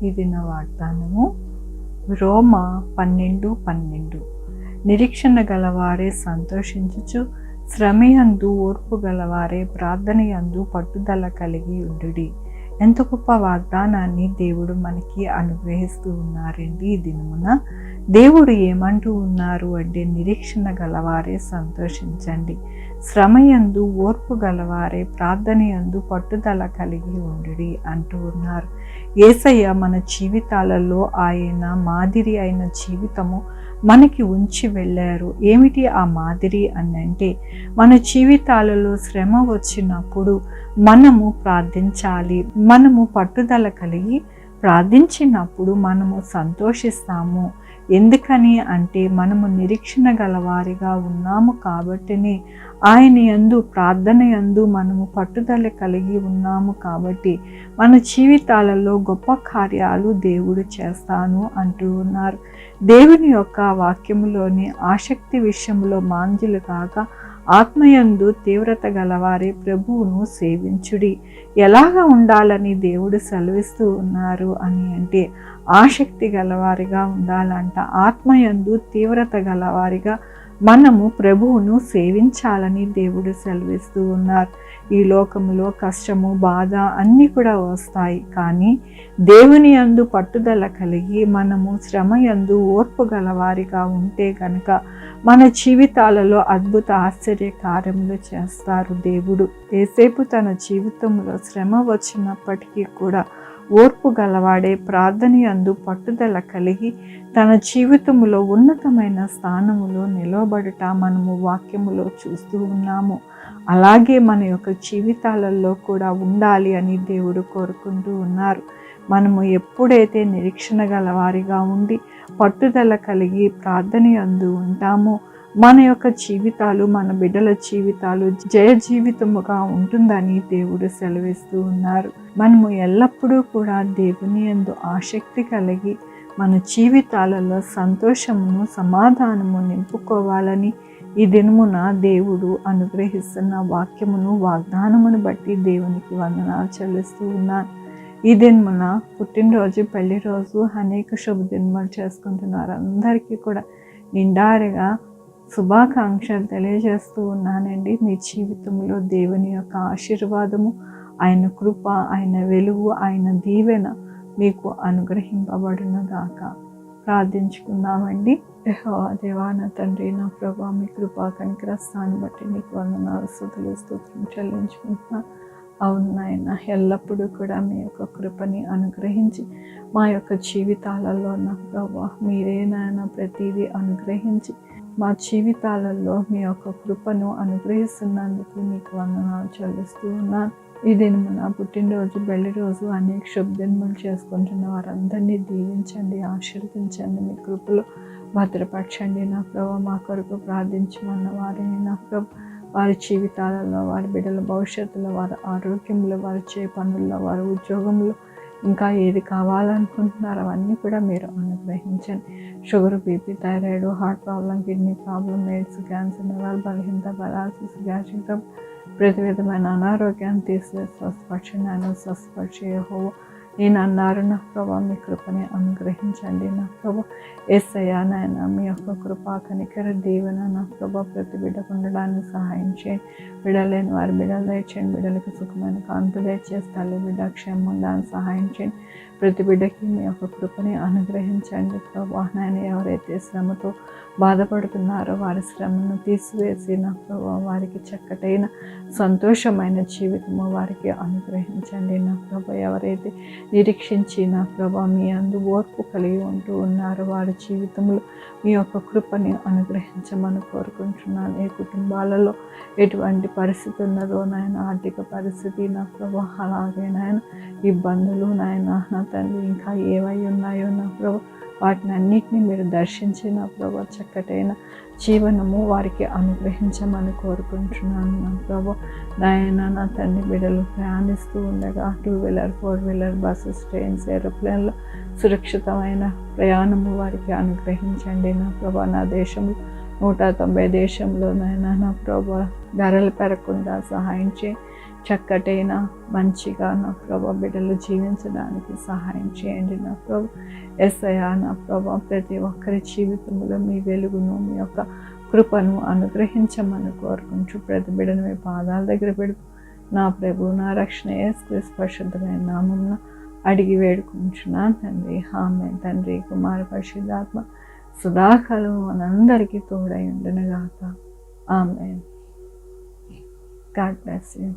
ఇది నా వాగ్దానము. రోమా 12:12. నిరీక్షణ గలవారే సంతోషించుచు, శ్రమయందు ఓర్పు గలవారే ప్రార్థనయందు పట్టుదల కలిగి ఉండుడి. ఎంత గొప్ప వాగ్దానాన్ని దేవుడు మనకి అనుగ్రహిస్తూ ఉన్నారండి. ఈ దినమున దేవుడు ఏమంటూ ఉన్నారు అంటే, నిరీక్షణ గలవారే సంతోషించండి, శ్రమయందు ఓర్పు గలవారే ప్రార్థనయందు పట్టుదల కలిగి ఉండుడి అంటూ ఉన్నారు. యేసయ్య మన జీవితాలలో ఆయన మాదిరి అయిన జీవితము మనకి ఉంచి వెళ్ళారు. ఏమిటి ఆ మాదిరి అని అంటే, మన జీవితాలలో శ్రమ వచ్చినప్పుడు మనము ప్రార్థించాలి. మనము పట్టుదల కలిగి ప్రార్థించినప్పుడు మనము సంతోషిస్తాము. ఎందుకని అంటే, మనము నిరీక్షణ గలవారిగా ఉన్నాము కాబట్టినే, ఆయన యందు ప్రార్థన యందు మనము పట్టుదల కలిగి ఉన్నాము కాబట్టి మన జీవితాలలో గొప్ప కార్యాలు దేవుడు చేస్తాను అంటూ ఉన్నారు. దేవుని యొక్క వాక్యములోని ఆసక్తి విషయంలో మాంద్యులు కాక ఆత్మయందు తీవ్రత గలవారే ప్రభువును సేవించుడి. ఎలాగ ఉండాలని దేవుడు సెలవిస్తూ ఉన్నారు అని అంటే, ఆసక్తి గలవారిగా ఉండాలంట. ఆత్మయందు తీవ్రత గలవారిగా మనము ప్రభువును సేవించాలని దేవుడు సెలవిస్తూ ఉన్నారు. ఈ లోకంలో కష్టము, బాధ అన్నీ కూడా వస్తాయి. కానీ దేవుని యందు పట్టుదల కలిగి మనము శ్రమ యందు ఓర్పు గలవారిగా ఉంటే కనుక మన జీవితాలలో అద్భుత ఆశ్చర్య కార్యములు చేస్తారు దేవుడు. ఏసేపు తన జీవితంలో శ్రమ వచ్చినప్పటికీ కూడా ఓర్పు గలవాడే ప్రార్థన యందు పట్టుదల కలిగి తన జీవితంలో ఉన్నతమైన స్థానములో నిలవబడుట మనము వాక్యములో చూస్తూ ఉన్నాము. అలాగే మన యొక్క జీవితాలలో కూడా ఉండాలి అని దేవుడు కోరుకుంటూ ఉన్నారు. మనము ఎప్పుడైతే నిరీక్షణ గలవారిగా ఉండి పట్టుదల కలిగి ప్రార్థన యందు ఉంటామో, మన యొక్క జీవితాలు, మన బిడ్డల జీవితాలు జయ జీవితముగా ఉంటుందని దేవుడు సెలవిస్తూ ఉన్నారు. మనము ఎల్లప్పుడూ కూడా దేవుని యందు ఆసక్తి కలిగి మన జీవితాలలో సంతోషమును, సమాధానము నింపుకోవాలని ఈ దినమున దేవుడు అనుగ్రహిస్తున్న వాక్యమును, వాగ్దానమును బట్టి దేవునికి వందనాలు చెల్లిస్తూ ఉన్నాను. ఈ దినమున పుట్టినరోజు, పెళ్లి రోజు, అనేక శుభదినములు చేసుకుంటున్నారు. అందరికీ కూడా నిండారుగా శుభాకాంక్షలు తెలియజేస్తూ ఉన్నానండి. మీ జీవితంలో దేవుని యొక్క ఆశీర్వాదము, ఆయన కృప, ఆయన వెలుగు, ఆయన దీవెన మీకు అనుగ్రహింపబడును గాక. ప్రార్థించుకుందామండి. యెహోవా దేవా, నా తండ్రి, నా ప్రభా, మీ కృపా కనికరస్తాన్ని బట్టి నీకు వందనాలు, స్తుతులు, స్తోత్రం చెల్లించుకుంటున్నా. అవును నాయన, ఎల్లప్పుడూ కూడా మీ యొక్క కృపని అనుగ్రహించి మా యొక్క జీవితాలలో నా ప్రభా మీరే నాయన ప్రతిదీ అనుగ్రహించి మా జీవితాలలో మీ యొక్క కృపను అనుగ్రహిస్తున్నందుకు మీకు వందనాలు చెల్లిస్తూ ఉన్నాను. ఈ దినమున పుట్టినరోజు, పెళ్లి రోజు, అనేక శుభదినములు చేసుకుంటున్న వారందరినీ దీవించండి, ఆశీర్వదించండి, మీ కృపలో భద్రపరచండి. నా ప్రభు మా కొరకు ప్రార్థించమన్న వారిని నా ప్రభు వారి జీవితాలలో, వారి బిడ్డల భవిష్యత్తులో, వారి ఆరోగ్యంలో, వారి చే పనుల్లో, వారి ఉద్యోగంలో ఇంకా ఏది కావాలనుకుంటున్నారో అవన్నీ కూడా మీరు అనుగ్రహించండి. Sugar, BP, thyroid, heart problem, kidney problem, AIDS, cancer, నరాల బలహీనత, పారాలసిస్, గ్యాస్ట్రిక్, ప్రతి విధమైన అనారోగ్యాన్ని తీసివేసి స్వస్థపరచండి. ఆయన స్వస్థపరిచే యెహోవా నేను అన్నారు. నా ప్రభా మీ కృపని అనుగ్రహించండి. నా ప్రభా యేసయ్యా నాయన, మీ యొక్క కృపా కనికర దీవెన నా ప్రభా ప్రతి బిడ్డకు ఉండడానికి సహాయం చేయండి. బిడ్డలేని వారి బిడ్డలు దయచేయండి. బిడ్డలకు సుఖమైన కాన్పు దయచేసి తల్లి బిడ్డ క్షేమం ఉండడానికి సహాయం చేయండి. ప్రతి బిడ్డకి మీ యొక్క కృపని అనుగ్రహించండి. ప్రభా నాయన, ఎవరైతే శ్రమతో బాధపడుతున్నారో వారి శ్రమను తీసివేసి నా ప్రభా వారికి చక్కటైన సంతోషమైన జీవితము వారికి అనుగ్రహించండి. నా ప్రభా ఎవరైతే నిరీక్షించి నా ప్రభా మీ అందు ఓర్పు కలిగి ఉంటూ ఉన్నారో వారి జీవితంలో మీ యొక్క కృపని అనుగ్రహించమని కోరుకుంటున్నాను. ఏ కుటుంబాలలో ఎటువంటి పరిస్థితి ఉన్నదో నాయన, ఆర్థిక పరిస్థితి నా ప్రభా, అలాగే నాయన ఇబ్బందులు నాయన, నా తండ్రి ఇంకా ఏవై ఉన్నాయో నా ప్రభా వాటిని అన్నిటినీ మీరు దర్శించి నా ప్రభా చక్కటైన జీవనము వారికి అనుగ్రహించమని కోరుకుంటున్నాను. నా ప్రభా నాయన, నా తండ్రి బిడ్డలు ప్రయాణిస్తూ ఉండగా 2 వీలర్, 4 వీలర్, బస్సెస్, ట్రైన్స్, ఏరోప్లేన్లో సురక్షితమైన ప్రయాణము వారికి అనుగ్రహించండి. నా ప్రభా నా దేశంలో 190 దేశంలో నాయన నా ప్రభా ధరలు పెరగకుండా సహాయం చేయి. చక్కటైన మంచిగా నా ప్రభా బిడ్డలు జీవించడానికి సహాయం చేయండి నా ప్రభు. యేసయ్యా నా ప్రభా ప్రతి ఒక్కరి జీవితంలో మీ వెలుగును మీ యొక్క కృపను అనుగ్రహించమని కోరుకుంటూ ప్రతి బిడ్డను మీ పాదాల దగ్గర పెడుతూ నా ప్రభు నా రక్షణ యేసుక్రీస్తు పరిశుద్ధమైన నామమున అడిగి వేడుకుంటున్నాను తండ్రి. ఆమేన్. తండ్రి కుమార పరిశుద్ధాత్మ సదాకాలం మనందరికీ తోడై ఉండునుగాక. ఆమేన్. God bless you.